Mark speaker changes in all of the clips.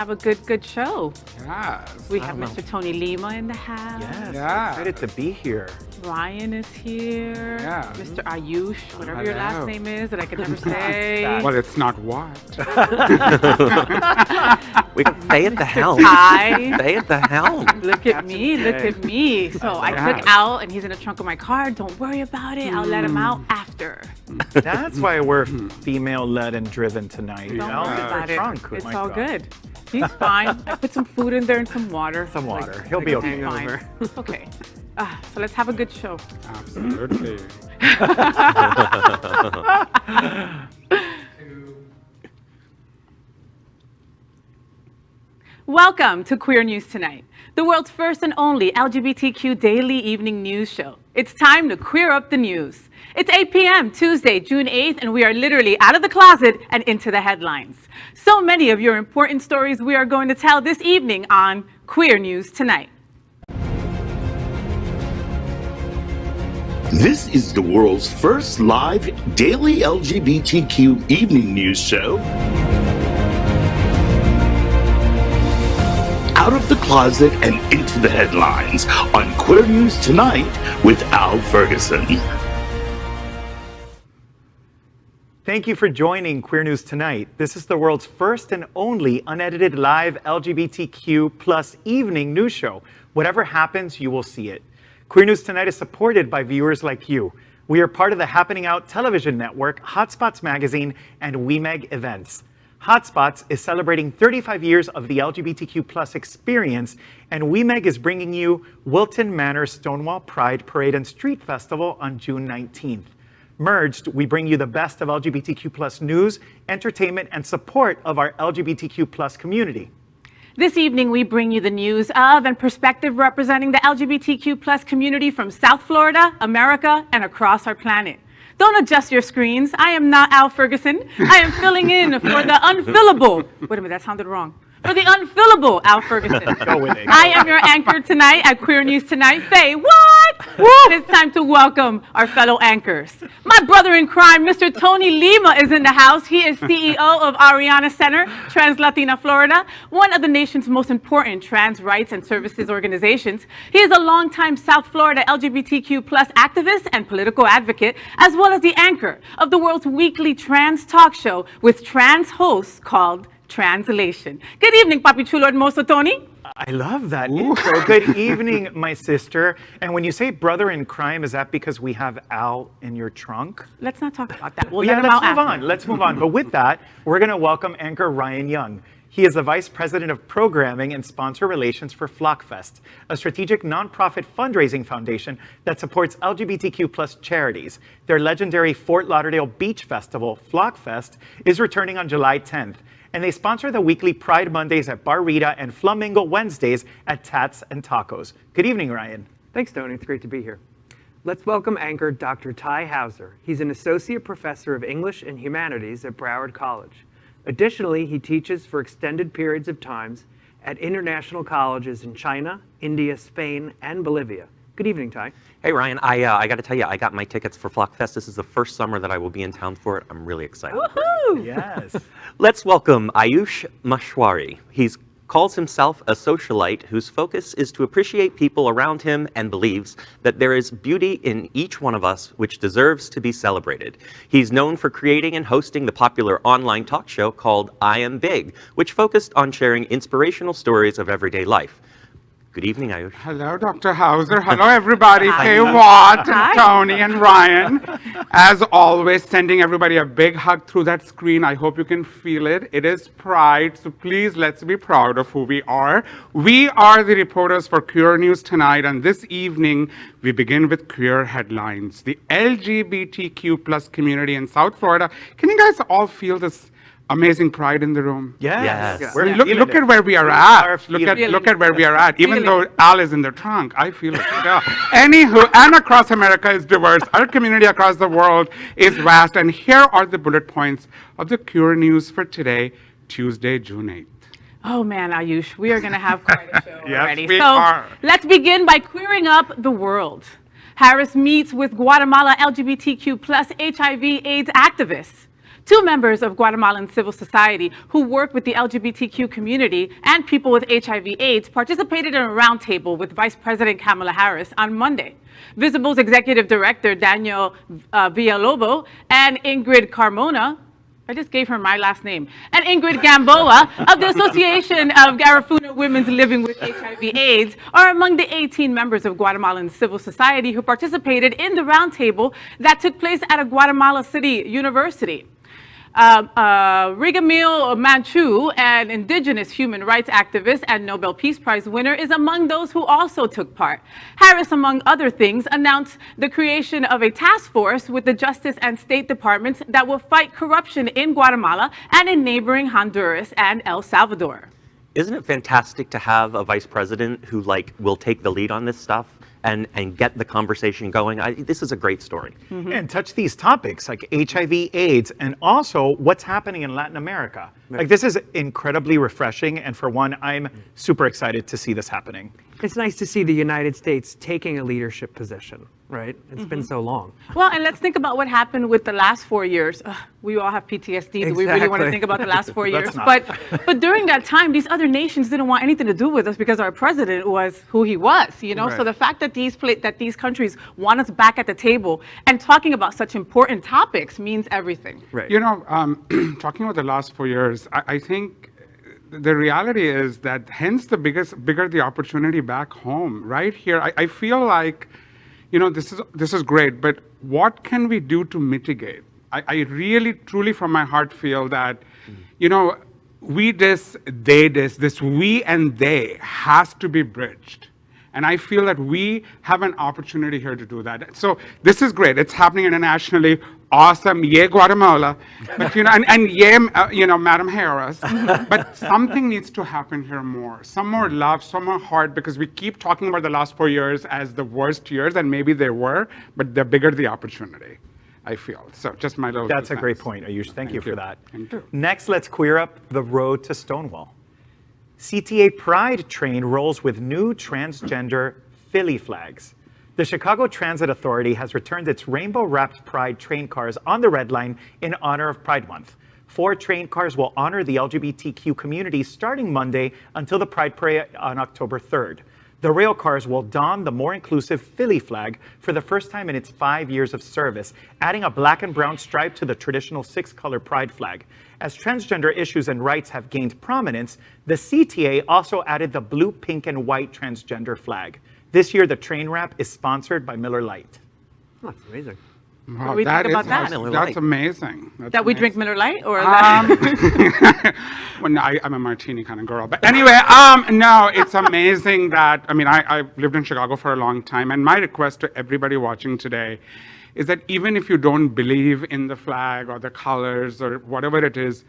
Speaker 1: Have a good show.
Speaker 2: Yes.
Speaker 1: We have Mr. Tony Lima in the house.
Speaker 3: Yes.
Speaker 2: Yeah.
Speaker 3: Excited to be here.
Speaker 1: Ryan is here.
Speaker 2: Yeah.
Speaker 1: Mr. Ayush, whatever your last name is that I could never say.
Speaker 2: Well, it's not what.
Speaker 4: We can stay at the helm.
Speaker 1: Tai.
Speaker 4: Stay at the helm.
Speaker 1: Look at me, look at me. So I took Al and he's in the trunk of my car. Don't worry about it. I'll let him out after.
Speaker 3: That's why we're female-led and driven tonight.
Speaker 1: Don't worry about it.
Speaker 3: Trunk.
Speaker 1: It's
Speaker 3: My
Speaker 1: all
Speaker 3: God.
Speaker 1: good. He's fine. I put some food in there and some water.
Speaker 3: Some water. He'll be okay.
Speaker 1: Fine. Okay. So let's have a good show.
Speaker 2: Absolutely.
Speaker 1: Welcome to Queer News Tonight, the world's first and only LGBTQ daily evening news show. It's time to queer up the news. It's 8 p.m. Tuesday, June 8th, and we are literally out of the closet and into the headlines. So many of your important stories we are going to tell this evening on Queer News Tonight.
Speaker 5: This is the world's first live daily LGBTQ evening news show. Out of the closet and into the headlines on Queer News Tonight with Al Ferguson.
Speaker 3: Thank you for joining Queer News Tonight. This is the world's first and only unedited live LGBTQ plus evening news show. Whatever happens, you will see it. Queer News Tonight is supported by viewers like you. We are part of the Happening Out television network, Hotspots Magazine, and WeMeg Events. Hotspots is celebrating 35 years of the LGBTQ plus experience, and WeMeg is bringing you Wilton Manor Stonewall Pride Parade and Street Festival on June 19th. Merged, we bring you the best of LGBTQ plus news, entertainment, and support of our LGBTQ plus community.
Speaker 1: This evening, we bring you the news of and perspective representing the LGBTQ plus community from South Florida, America, and across our planet. Don't adjust your screens. I am not Al Ferguson. I am filling in for the unfillable. Wait a minute, that sounded wrong. For the unfillable Al Ferguson.
Speaker 3: Go with it.
Speaker 1: I am your anchor tonight at Queer News Tonight, FayWhat. It's time to welcome our fellow anchors. My brother in crime, Mr. Tony Lima, is in the house. He is CEO of Ariana Center, Trans Latina Florida, one of the nation's most important trans rights and services organizations. He is a longtime South Florida LGBTQ plus activist and political advocate, as well as the anchor of the world's weekly trans talk show with trans hosts called Translation. Good evening, Papi Chulo Hermoso Tony.
Speaker 3: I love that intro. Good evening, my sister. And when you say brother in crime, is that because we have Al in your trunk?
Speaker 1: Let's not talk about that. We'll
Speaker 3: Yeah,
Speaker 1: let him
Speaker 3: let's
Speaker 1: out
Speaker 3: move
Speaker 1: after.
Speaker 3: on. Let's move on. But with that, we're going to welcome anchor Ryan Young. He is the Vice President of Programming and Sponsor Relations for Flockfest, a strategic nonprofit fundraising foundation that supports LGBTQ plus charities. Their legendary Fort Lauderdale Beach Festival, Flockfest, is returning on July 10th. And they sponsor the weekly Pride Mondays at Bar Rita and Flamingo Wednesdays at Tats and Tacos. Good evening, Ryan.
Speaker 6: Thanks, Tony. It's great to be here. Let's welcome anchor Dr. Tai Houser. He's an associate professor of English and Humanities at Broward College. Additionally, he teaches for extended periods of times at international colleges in China, India, Spain, and Bolivia. Good evening, Tai.
Speaker 4: Hey, Ryan, I got to tell you, I got my tickets for Flockfest. This is the first summer that I will be in town for it. I'm really excited.
Speaker 1: Woohoo!
Speaker 3: Yes.
Speaker 4: Let's welcome Ayush Maheshwari. He calls himself a socialite whose focus is to appreciate people around him and believes that there is beauty in each one of us which deserves to be celebrated. He's known for creating and hosting the popular online talk show called I Am Big, which focused on sharing inspirational stories of everyday life. Good evening, Ayush.
Speaker 2: Hello, Dr. Houser. Hello, everybody.
Speaker 1: Hi.
Speaker 2: FayWhat,
Speaker 1: Hi.
Speaker 2: and Tony, and Ryan. As always, sending everybody a big hug through that screen. I hope you can feel it. It is Pride, so please let's be proud of who we are. We are the reporters for Queer News Tonight, and this evening we begin with queer headlines. The LGBTQ plus community in South Florida. Can you guys all feel this amazing pride in the room?
Speaker 4: Yes.
Speaker 3: We're
Speaker 2: Look
Speaker 3: feeling
Speaker 2: at
Speaker 3: it.
Speaker 2: where we are
Speaker 3: We
Speaker 2: at.
Speaker 3: are
Speaker 2: Look at
Speaker 3: feeling
Speaker 2: where we are at. Even
Speaker 1: Feeling
Speaker 2: though Al is in the trunk, I feel it. Yeah. Anywho, and across America is diverse. Our community across the world is vast. And here are the bullet points of the Queer News for today, Tuesday, June 8th.
Speaker 1: Oh man, Ayush, we are going to have quite a show
Speaker 2: Yes,
Speaker 1: already.
Speaker 2: we
Speaker 1: So
Speaker 2: are.
Speaker 1: let's begin by queering up the world. Harris meets with Guatemala LGBTQ plus HIV/AIDS activists. 2 members of Guatemalan civil society who work with the LGBTQ community and people with HIV/AIDS participated in a roundtable with Vice President Kamala Harris on Monday. Visible's executive director, Daniel Villalobos, and Ingrid Carmona, I just gave her my last name, and Ingrid Gamboa of the Association of Garifuna Women Living with HIV/AIDS are among the 18 members of Guatemalan civil society who participated in the roundtable that took place at a Guatemala City university. Rigamil Manchu, an indigenous human rights activist and Nobel Peace Prize winner, is among those who also took part. Harris, among other things, announced the creation of a task force with the Justice and State Departments that will fight corruption in Guatemala and in neighboring Honduras and El Salvador.
Speaker 4: Isn't it fantastic to have a vice president who will take the lead on this stuff and get the conversation going? This is a great story.
Speaker 3: And touch these topics like HIV/AIDS and also what's happening in Latin America. Like, this is incredibly refreshing, and for one, I'm super excited to see this happening.
Speaker 6: It's nice to see the United States taking a leadership position, right? It's been so long.
Speaker 1: Well, and let's think about what happened with the last 4 years. We all have PTSD. Do we really want to
Speaker 6: Exactly.
Speaker 1: think about the last 4 years?
Speaker 3: Let's not.
Speaker 1: But during that time, these other nations didn't want anything to do with us because our president was who he was, you know? So the fact that these countries want us back at the table and talking about such important topics means everything.
Speaker 6: Right.
Speaker 2: You know, talking about the last 4 years, I think the reality is that hence the bigger the opportunity back home. Right here, I feel like, you know, this is great, but what can we do to mitigate? I really, truly from my heart feel that, you know, we this, they this we and they has to be bridged. And I feel that we have an opportunity here to do that. So this is great. It's happening internationally. Awesome. Yay, Guatemala. But, you know, and yay, you know, Madam Harris. But something needs to happen here more. Some more love, some more heart, because we keep talking about the last 4 years as the worst years, and maybe they were, but the bigger the opportunity, I feel. So just my little
Speaker 3: That's a
Speaker 2: 2
Speaker 3: great
Speaker 2: cents.
Speaker 3: point, Ayush. Thank you for that.
Speaker 2: Thank you.
Speaker 3: Next, let's queer up the road to Stonewall. CTA Pride train rolls with new transgender Philly flags. The Chicago Transit Authority has returned its rainbow-wrapped Pride train cars on the Red Line in honor of Pride Month. 4 train cars will honor the LGBTQ community starting Monday until the Pride Parade on October 3rd. The rail cars will don the more inclusive Philly flag for the first time in its 5 years of service, adding a black and brown stripe to the traditional 6-color Pride flag. As transgender issues and rights have gained prominence, the CTA also added the blue, pink, and white transgender flag. This year, the train wrap is sponsored by Miller Lite.
Speaker 6: Oh, that's amazing.
Speaker 2: Wow,
Speaker 1: What do we think about that?
Speaker 2: That's amazing. That's
Speaker 1: That we drink
Speaker 2: amazing.
Speaker 1: Miller Lite, or
Speaker 2: Well, no, I'm a martini kind of girl. But anyway, no, it's amazing that, I mean, I've lived in Chicago for a long time, and my request to everybody watching today is that even if you don't believe in the flag or the colors or whatever it is,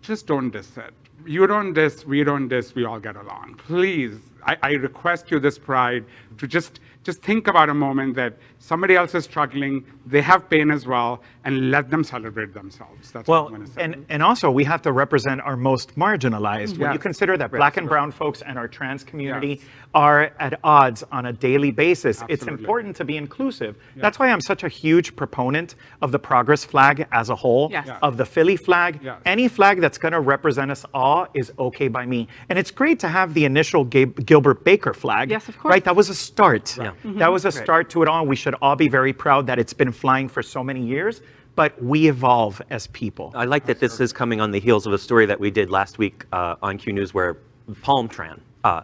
Speaker 2: just don't diss it. You don't diss, we don't diss, we all get along. Please, I request you this Pride to just think about a moment that somebody else is struggling, they have pain as well, and let them celebrate themselves. That's what I'm
Speaker 3: Well,
Speaker 2: going to say.
Speaker 3: and also we have to represent our most marginalized. When you
Speaker 2: Yes.
Speaker 3: consider that black and brown folks and our trans community
Speaker 2: Yes.
Speaker 3: are at odds on a daily basis, it's
Speaker 2: Absolutely.
Speaker 3: important to be inclusive. That's why I'm such a huge proponent of the progress flag as a whole,
Speaker 1: Yes. Yeah.
Speaker 3: of the Philly flag.
Speaker 2: Yes.
Speaker 3: Any flag that's going to represent us all is okay by me. And it's great to have the initial Gilbert Baker flag.
Speaker 1: Yes, of course.
Speaker 3: Right? That was a start.
Speaker 4: Yeah.
Speaker 3: That was a start to it all. We should all be very proud that it's been flying for so many years, but we evolve as people.
Speaker 4: I like that this is coming on the heels of a story that we did last week on Q News, where Palm Tran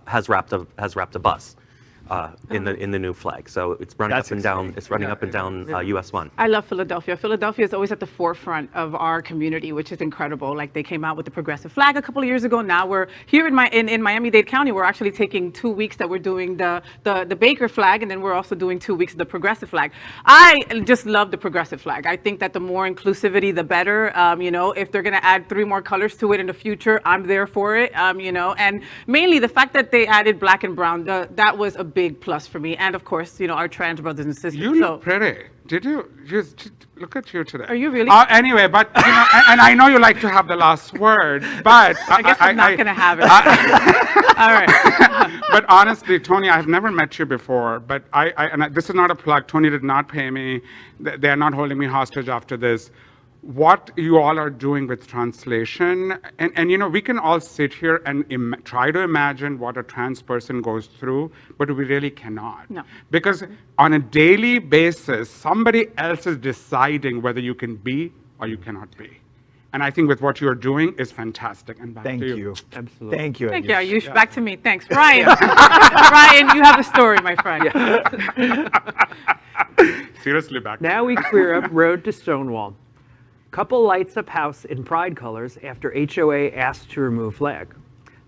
Speaker 4: has wrapped a bus in the new flag. So it's running
Speaker 3: That's
Speaker 4: up and down.
Speaker 3: exciting.
Speaker 4: It's running up and down US 1.
Speaker 1: I love Philadelphia. Philadelphia is always at the forefront of our community, which is incredible. Like, they came out with the progressive flag a couple of years ago. Now we're here in Miami-Dade County. We're actually taking 2 weeks that we're doing the Baker flag, and then we're also doing 2 weeks of the progressive flag. I just love the progressive flag. I think that the more inclusivity, the better. You know, if they're going to add 3 more colors to it in the future, I'm there for it. You know, and mainly the fact that they added black and brown, that was a big plus for me. And of course, you know, our trans brothers and sisters.
Speaker 2: You look pretty. Did you just look at you today?
Speaker 1: Are you really?
Speaker 2: Anyway, but you know, and I know you like to have the last word, but
Speaker 1: I guess I'm not going to have it. All right.
Speaker 2: But honestly, Tony, I've never met you before, but this is not a plug. Tony did not pay me. They're not holding me hostage after this. what you all are doing with translation, and you know, we can all sit here and try to imagine what a trans person goes through, but we really cannot.
Speaker 1: No.
Speaker 2: Because on a daily basis, somebody else is deciding whether you can be or you cannot be. And I think with what you're doing is fantastic. And back
Speaker 3: Thank
Speaker 2: to
Speaker 3: you.
Speaker 6: Absolutely.
Speaker 3: Thank you.
Speaker 1: Thank you, Ayush. Back to me. Thanks. Ryan. Ryan, you have a story, my friend.
Speaker 2: Seriously, back.
Speaker 6: Now we queer up Road to Stonewall. Couple lights up house in pride colors after HOA asked to remove flag.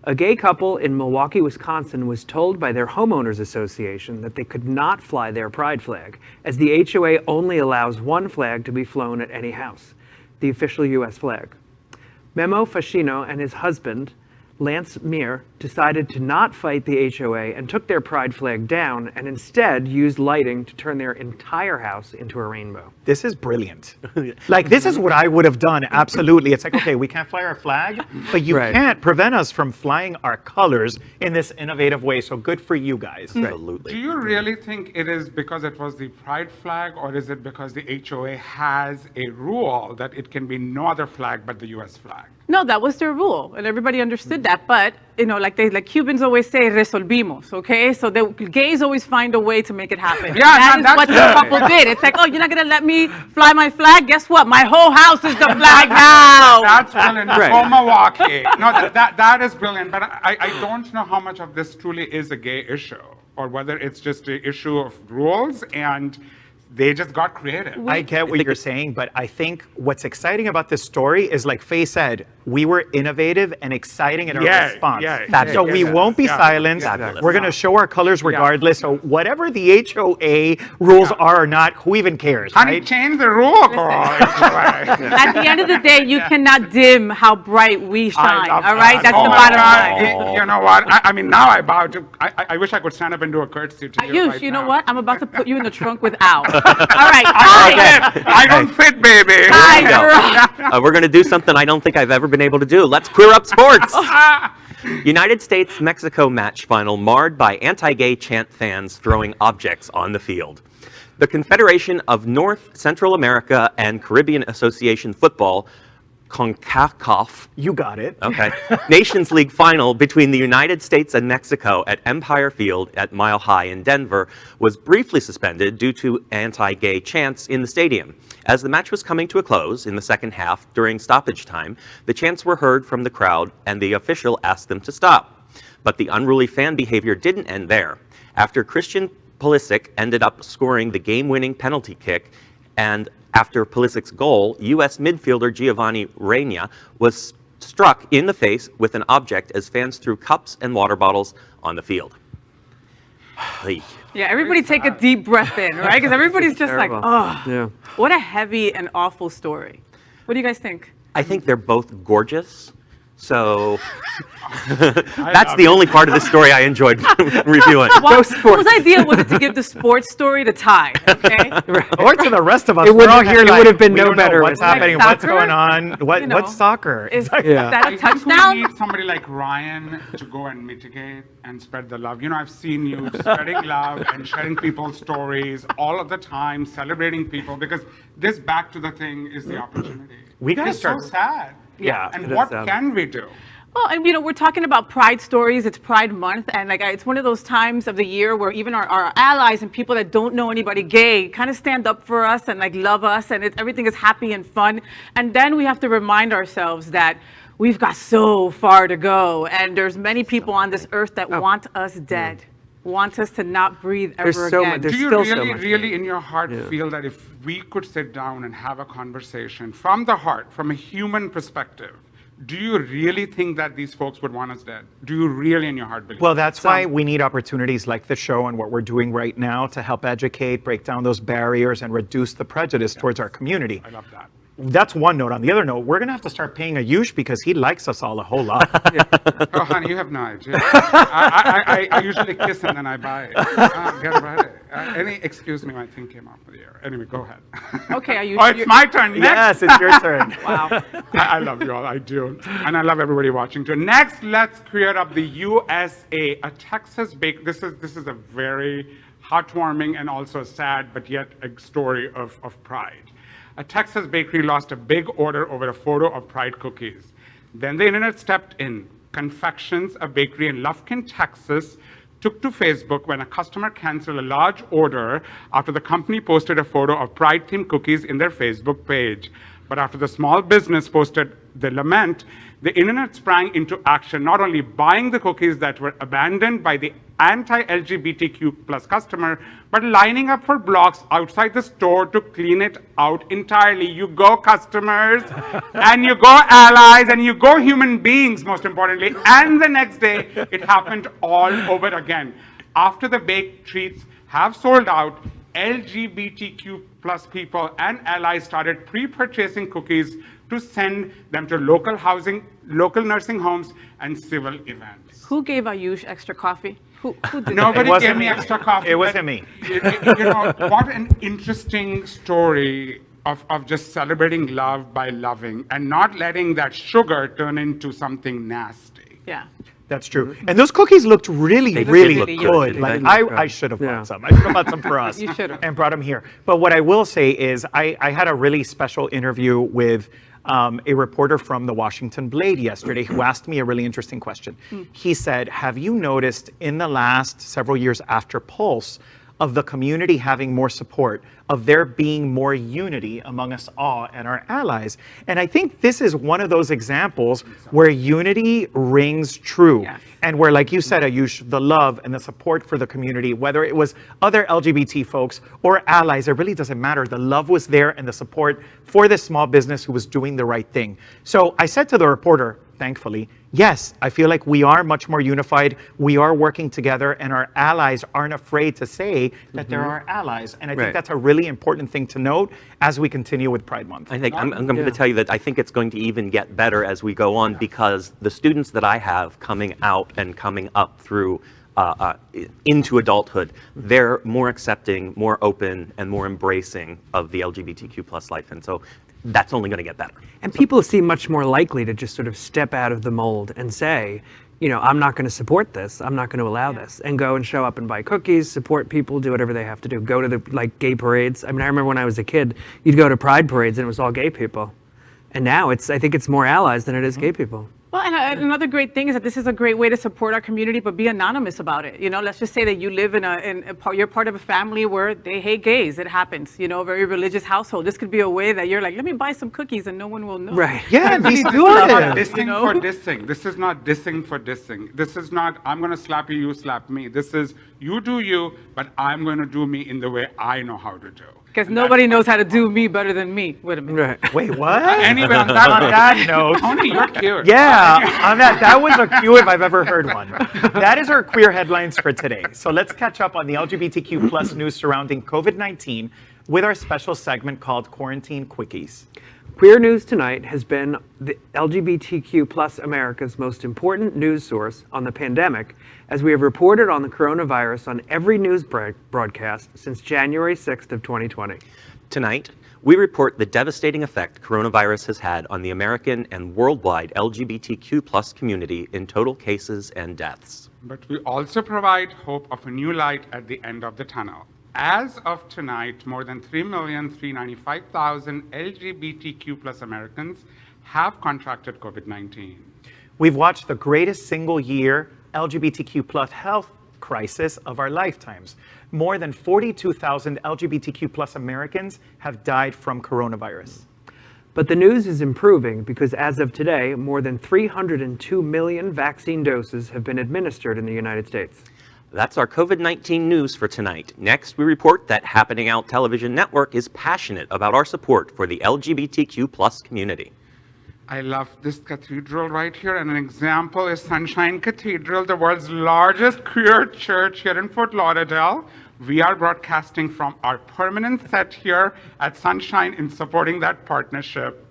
Speaker 6: A gay couple in Milwaukee, Wisconsin was told by their homeowners association that they could not fly their pride flag, as the HOA only allows one flag to be flown at any house, the official U.S. flag. Memo Fascino and his husband, Lance Meir, decided to not fight the HOA and took their pride flag down and instead used lighting to turn their entire house into a rainbow.
Speaker 3: This is brilliant. Like, this is what I would have done, absolutely. It's like, okay, we can't fly our flag, but you
Speaker 6: Right.
Speaker 3: can't prevent us from flying our colors in this innovative way, so good for you guys.
Speaker 4: Absolutely.
Speaker 2: Do you really think it is because it was the pride flag, or is it because the HOA has a rule that it can be no other flag but the U.S. flag?
Speaker 1: No, that was their rule, and everybody understood that. But you know, like Cubans always say, resolvimos. Okay, so the gays always find a way to make it happen.
Speaker 2: Yeah,
Speaker 1: that
Speaker 2: that's
Speaker 1: is what the
Speaker 2: good.
Speaker 1: couple did. It's like, oh, you're not gonna let me fly my flag? Guess what? My whole house is the flag now.
Speaker 2: That's brilliant.
Speaker 6: Right.
Speaker 2: For Milwaukee. No, that is brilliant. But I don't know how much of this truly is a gay issue, or whether it's just an issue of rules and they just got creative.
Speaker 3: I get what you're saying, but I think what's exciting about this story is, like Faye said, we were innovative and exciting in our response. So we won't be silenced.
Speaker 4: Fabulous.
Speaker 3: We're going to show our colors regardless. So whatever the HOA rules are or not, who even cares,
Speaker 2: Honey,
Speaker 3: right?
Speaker 2: change the rule, girl.
Speaker 1: At the end of the day, you cannot dim how bright we shine.
Speaker 2: love
Speaker 1: All right,
Speaker 2: that.
Speaker 1: that's
Speaker 2: Oh
Speaker 1: the
Speaker 2: my
Speaker 1: bottom
Speaker 2: God.
Speaker 1: line.
Speaker 2: You know what? I mean, now I bow to. I wish I could stand up and do a curtsy to you.
Speaker 1: Ayush,
Speaker 2: right
Speaker 1: you know
Speaker 2: now.
Speaker 1: what? I'm about to put you in the trunk with Al. All right, hi.
Speaker 2: I don't fit, baby.
Speaker 1: Hi.
Speaker 4: We're going to do something I don't think I've ever been able to do. Let's queer up sports. United States-Mexico match final marred by anti-gay chant fans throwing objects on the field. The Confederation of North, Central America, and Caribbean Association Football, CONCACAF,
Speaker 3: You got it.
Speaker 4: okay, Nations League final between the United States and Mexico at Empire Field at Mile High in Denver was briefly suspended due to anti-gay chants in the stadium. As the match was coming to a close in the second half during stoppage time, the chants were heard from the crowd and the official asked them to stop. But the unruly fan behavior didn't end there. After Christian Pulisic ended up scoring the game-winning penalty kick, and after Pulisic's goal, U.S. midfielder Giovanni Reyna was struck in the face with an object as fans threw cups and water bottles on the field. Hey.
Speaker 1: Yeah, everybody take a deep breath in, right? Because everybody's just like,
Speaker 6: Terrible.
Speaker 1: oh,
Speaker 6: Yeah.
Speaker 1: what a heavy and awful story. What do you guys think?
Speaker 4: I think they're both gorgeous. So that's the only part of the story I enjoyed reviewing.
Speaker 1: Whose idea was it to give the sports story to Ty? Okay,
Speaker 3: Or to the rest of us.
Speaker 6: It
Speaker 3: we're
Speaker 6: would-
Speaker 3: all here
Speaker 6: it
Speaker 3: like,
Speaker 6: would have been
Speaker 3: we
Speaker 6: no
Speaker 3: don't know
Speaker 6: better
Speaker 3: what's
Speaker 6: with
Speaker 3: happening,
Speaker 1: like
Speaker 3: what's
Speaker 1: soccer,
Speaker 3: going on, what's soccer?
Speaker 1: Is
Speaker 6: Yeah.
Speaker 1: that a
Speaker 2: I think
Speaker 1: touchdown?
Speaker 2: we need somebody like Ryan to go and mitigate and spread the love. You know, I've seen you spreading love and sharing people's stories all of the time, celebrating people, because this back to the thing is the opportunity.
Speaker 3: We gotta
Speaker 2: It's
Speaker 3: start-
Speaker 2: so sad.
Speaker 3: Yeah.
Speaker 2: And
Speaker 6: It is
Speaker 2: what
Speaker 6: sad.
Speaker 2: can we do?
Speaker 1: Well, and you know, we're talking about Pride stories. It's Pride Month, and like it's one of those times of the year where even our allies and people that don't know anybody gay kind of stand up for us and like love us, and everything is happy and fun. And then we have to remind ourselves that we've got so far to go, and there's many people on this earth that want us dead, want us to not breathe ever
Speaker 6: There's so
Speaker 1: again.
Speaker 6: much- there's
Speaker 2: Do you
Speaker 6: still so
Speaker 2: really,
Speaker 6: much
Speaker 2: really in your heart feel that if we could sit down and have a conversation from the heart, from a human perspective, do you really think that these folks would want us dead? Do you really in your heart believe?
Speaker 3: Well, that's why we need opportunities like the show and what we're doing right now to help educate, break down those barriers, and reduce the prejudice towards our community.
Speaker 2: I love that.
Speaker 3: That's one note. On the other note, we're going to have to start paying Ayush because he likes us all a whole lot.
Speaker 2: Oh, honey, you have no idea. I usually kiss and then I buy it. Get ready. Excuse me, my thing came off the air. Anyway, go ahead.
Speaker 1: Okay, are you?
Speaker 2: Oh, it's my turn. Next.
Speaker 3: Yes, it's your turn.
Speaker 1: Wow.
Speaker 2: I love you all, I do. And I love everybody watching too. Next, let's clear up the USA, a Texas bake. This is a very heartwarming and also sad, but yet a story of pride. a Texas bakery lost a big order over a photo of Pride cookies. Then the internet stepped in. Confections, a bakery in Lufkin, Texas, took to Facebook when a customer canceled a large order after the company posted a photo of Pride-themed cookies in their Facebook page. But after the small business posted the lament, the internet sprang into action, not only buying the cookies that were abandoned by the anti-LGBTQ plus customer, but lining up for blocks outside the store to clean it out entirely. You go customers, and you go allies, and you go human beings, most importantly. And the next day, it happened all over again. After the baked treats have sold out, LGBTQ plus people and allies started pre-purchasing cookies to send them to local housing, local nursing homes, and civil events.
Speaker 1: Who gave Ayush extra coffee? Who did
Speaker 2: Nobody
Speaker 1: that?
Speaker 2: gave me extra coffee.
Speaker 3: It wasn't me.
Speaker 2: You know, what an interesting story of just celebrating love by loving and not letting that sugar turn into something nasty.
Speaker 1: Yeah.
Speaker 3: That's true. And those cookies looked really,
Speaker 4: They
Speaker 3: really
Speaker 4: did
Speaker 3: good.
Speaker 4: look good. They
Speaker 3: Like
Speaker 4: did look
Speaker 3: I
Speaker 4: good.
Speaker 3: should have
Speaker 6: Yeah.
Speaker 3: bought some. I should have bought some for us.
Speaker 1: You should have.
Speaker 3: And brought them here. But what I will say is I had a really special interview with a reporter from the Washington Blade yesterday who asked me a really interesting question. He said, have you noticed in the last several years after Pulse of the community having more support, of there being more unity among us all and our allies? And I think this is one of those examples where unity rings true.
Speaker 1: Yes.
Speaker 3: And where, like you said, Ayush, the love and the support for the community, whether it was other LGBT folks or allies, it really doesn't matter. The love was there and the support for this small business who was doing the right thing. So I said to the reporter, thankfully, yes, I feel like we are much more unified. We are working together, and our allies aren't afraid to say that they're our allies. And I think
Speaker 4: Right.
Speaker 3: that's a really important thing to note as we continue with Pride Month.
Speaker 4: I think I'm going to tell you that I think it's going to even get better as we go on, because the students that I have coming out and coming up through into adulthood, they're more accepting, more open, and more embracing of the LGBTQ plus life. And so that's only going to get better.
Speaker 6: And people seem much more likely to just sort of step out of the mold and say, you know, I'm not going to support this. I'm not going to allow this, and go and show up and buy cookies, support people, do whatever they have to do. Go to the gay parades. I mean, I remember when I was a kid, you'd go to pride parades and it was all gay people. And now I think it's more allies than it is gay people.
Speaker 1: Well, and another great thing is that this is a great way to support our community, but be anonymous about it. You know, let's just say that you live you're part of a family where they hate gays. It happens. You know, a very religious household. This could be a way that you're like, let me buy some cookies, and no one will know.
Speaker 6: Right.
Speaker 3: Yeah, be
Speaker 2: This is not
Speaker 3: good.
Speaker 2: dissing for dissing. This is not dissing for dissing. This is not, I'm going to slap you, you slap me. This is, you do you, but I'm going to do me in the way I know how to do.
Speaker 1: Because nobody knows how to do me better than me. Wait a minute.
Speaker 6: Right.
Speaker 3: Wait, what?
Speaker 2: Anyway, on
Speaker 3: on that
Speaker 2: that
Speaker 3: note,
Speaker 2: Tony, you're cute.
Speaker 3: yeah, on that was a cue if I've ever heard one. That is our queer headlines for today. So let's catch up on the LGBTQ plus news surrounding COVID-19 with our special segment called Quarantine Quickies.
Speaker 6: Queer News Tonight has been the LGBTQ plus America's most important news source on the pandemic, as we have reported on the coronavirus on every news broadcast since January 6th of 2020.
Speaker 4: Tonight, we report the devastating effect coronavirus has had on the American and worldwide LGBTQ plus community in total cases and deaths.
Speaker 2: But we also provide hope of a new light at the end of the tunnel. As of tonight, more than 3,395,000 LGBTQ plus Americans have contracted COVID-19.
Speaker 3: We've watched the greatest single year LGBTQ plus health crisis of our lifetimes. More than 42,000 LGBTQ plus Americans have died from coronavirus.
Speaker 6: But the news is improving because as of today, more than 302 million vaccine doses have been administered in the United States.
Speaker 4: That's our COVID-19 news for tonight. Next, we report that Happening Out Television Network is passionate about our support for the LGBTQ plus community.
Speaker 2: I love this cathedral right here, and an example is Sunshine Cathedral, the world's largest queer church here in Fort Lauderdale. We are broadcasting from our permanent set here at Sunshine in supporting that partnership.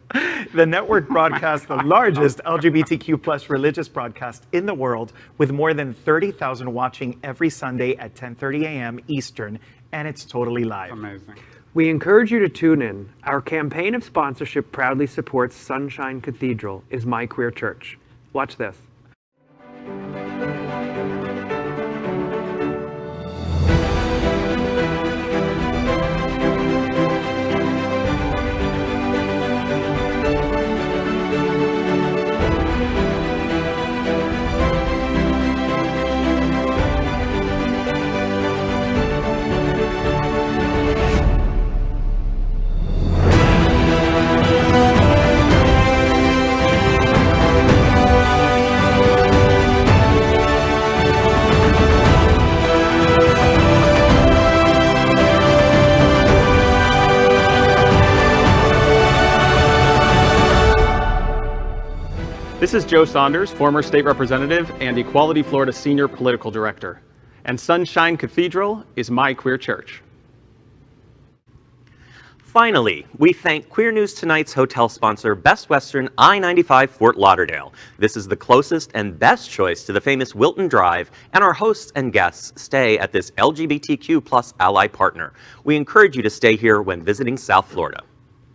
Speaker 3: The network broadcasts the largest LGBTQ plus religious broadcast in the world, with more than 30,000 watching every Sunday at 10:30 a.m. Eastern, and it's totally live.
Speaker 2: Amazing.
Speaker 6: We encourage you to tune in. Our campaign of sponsorship proudly supports Sunshine Cathedral is My Queer Church. Watch this.
Speaker 7: This is Joe Saunders, former state representative and Equality Florida senior political director. And Sunshine Cathedral is my queer church.
Speaker 4: Finally, we thank Queer News Tonight's hotel sponsor, Best Western I-95 Fort Lauderdale. This is the closest and best choice to the famous Wilton Drive, and our hosts and guests stay at this LGBTQ+ ally partner. We encourage you to stay here when visiting South Florida.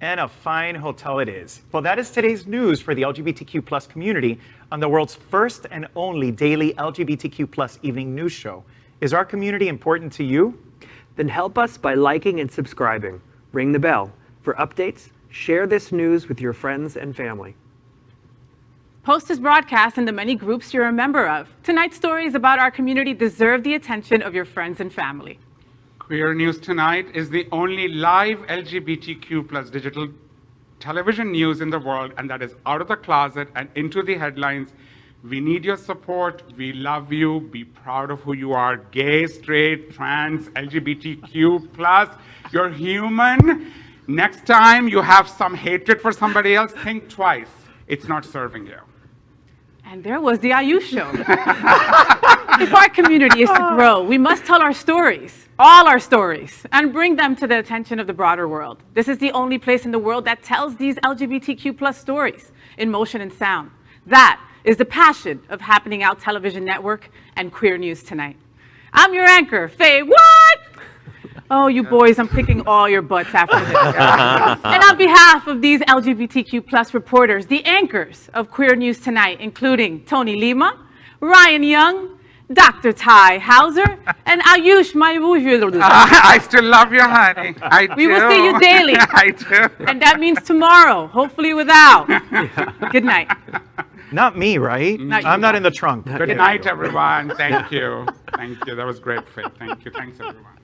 Speaker 3: And a fine hotel it is. Well, that is today's news for the LGBTQ+ community on the world's first and only daily LGBTQ+ evening news show. Is our community important to you?
Speaker 6: Then help us by liking and subscribing. Ring the bell. For updates, share this news with your friends and family.
Speaker 1: Post this broadcast in the many groups you're a member of. Tonight's stories about our community deserve the attention of your friends and family.
Speaker 2: Queer News Tonight is the only live LGBTQ+ digital television news in the world, and that is out of the closet and into the headlines. We need your support. We love you. Be proud of who you are. Gay, straight, trans, LGBTQ+. You're human. Next time you have some hatred for somebody else, think twice. It's not serving you.
Speaker 1: And there was the Ayush show. If our community is to grow, we must tell our stories, all our stories, and bring them to the attention of the broader world. This is the only place in the world that tells these LGBTQ+ stories in motion and sound. That is the passion of Happening Out Television Network and Queer News Tonight. I'm your anchor, FayWhat! Oh, you boys, I'm kicking all your butts after this. And on behalf of these LGBTQ+ reporters, the anchors of Queer News Tonight, including Tony Lima, Ryan Young, Dr. Tai Houser, and Ayush Maheshwari.
Speaker 2: I still love you, honey. I do.
Speaker 1: We will see you daily.
Speaker 2: I do.
Speaker 1: And that means tomorrow, hopefully without. Good night.
Speaker 3: Not me, right?
Speaker 1: Not you.
Speaker 3: I'm not in the trunk.
Speaker 2: Good night, everyone. Thank you. Thank you. That was great, Faye. Thank you. Thanks, everyone.